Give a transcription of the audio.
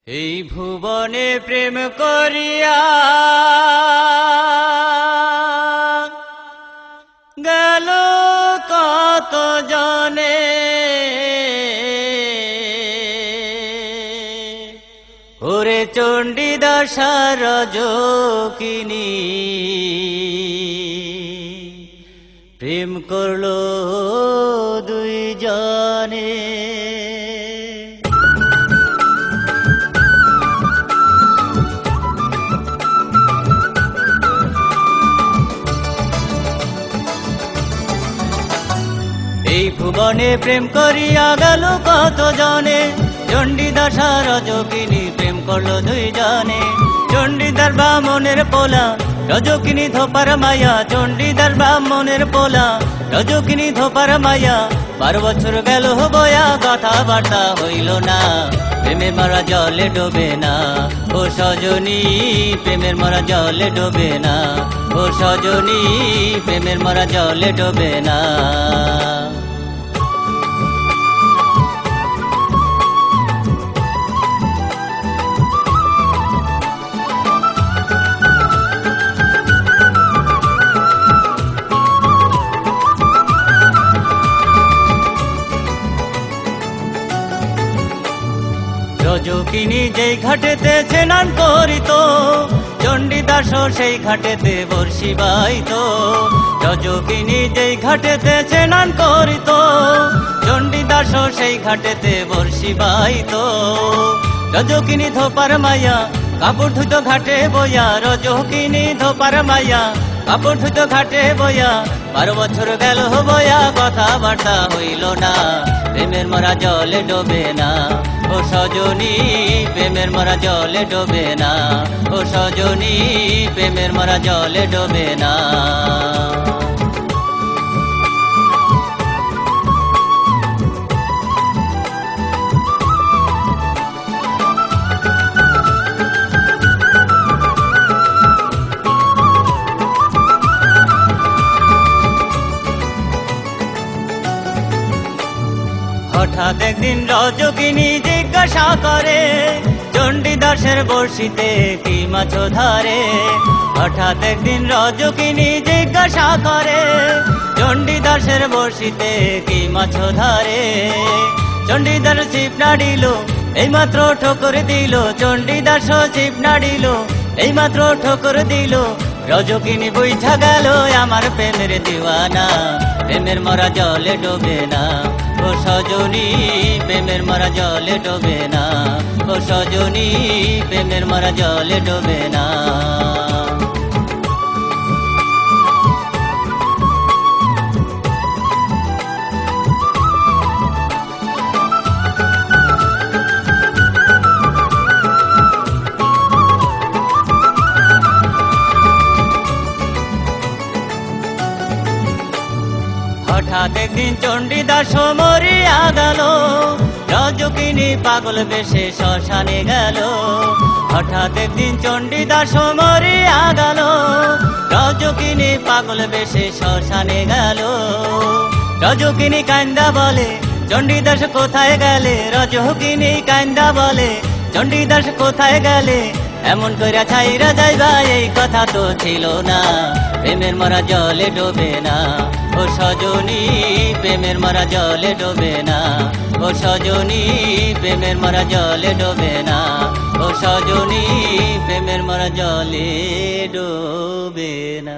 এই ভুবনে প্রেম করিয়া গেল কত জনে, ওরে চণ্ডীদাসা রজকিনী প্রেম করলো দুই জনে। এই ভুবনে প্রেম করিয়া গেল কত জনে, চণ্ডীদাসা রজকিনী প্রেম করলো দুই জনে। চণ্ডীদার বামনের পোলা রজকিনী ধোপার মায়া, চণ্ডীদার বামনের পোলা রজকিনী ধোপার মায়া। 12 বছর গেল বয়া কথাবার্তা হইল না, প্রেমের মারা জলে ডোবে না ও সজনী, প্রেমের মারা জলে ডোবে না ও সজনী, প্রেমের মারা জলে ডোবে না। রজকিনী যেই ঘাটেতে স্নান করিত, চণ্ডীদাস সেই ঘাটেতে বর্ষি বাইত। রজকিনী যেই ঘাটেতে স্নান করিত, চণ্ডীদাস সেই ঘাটেতে বর্ষি বাইত। রজকিনী ধোপার মায়া কাপড় ধুত ঘাটে বয়া, রজকিনী ধোপার মায়া কাপড় ধুত ঘাটে বয়া। 12 বছর গেল বয়া কথাবার্তা হইল না, প্রেমের মরা জলে ডোবে না ও সজনী, প্রেমের মরা জলে ডোবে না ও সজনী, প্রেমের মরা জলে ডোবে না। হঠাৎ একদিন রজকিনী জিজ্ঞাসা করে, চণ্ডীদাসের বড়শিতে কি মাছ ধরে। হঠাৎ একদিন রজকিনী জিজ্ঞাসা করে, চণ্ডীদাসের বড়শিতে কি মাছ ধরে। চণ্ডীদাস ছিপ নাড়িল এইমাত্র ঠোকর দিল, চণ্ডীদাস ছিপ নাড়িল এইমাত্র ঠোকর দিল। রজকিনী বুঝা গেল আমার প্রেমের দিওয়ানা, প্রেমের মরা জলে ডোবে না ও সজনী, প্রেমের মরা জলে ডোবে না ও সজনী, প্রেমের মরা জলে ডোবে না। হঠাৎ একদিন চণ্ডীদাস মরিয়া গেল, রজকিনী পাগল বেশে শ্মশানে গেল। হঠাৎ একদিন চণ্ডীদাস মরিয়া গেল, রজকিনী পাগল বেশে শ্মশানে গেল। রজকিনী কান্দা বলে, চণ্ডীদাস কোথায় গেলে। রজকিনী কান্দা বলে, চণ্ডীদাস কোথায় গেলে। এমন কইরা ছাইরা যাইবা এই কথা তো ছিল না, প্রেমের মরা জলে ডোবে না ও সজনী, প্রেমের মরা জলে ডোবে না ও সজনী, প্রেমের মরা জলে ডোবে না ও সজনী, প্রেমের মরা জলে ডোবে না।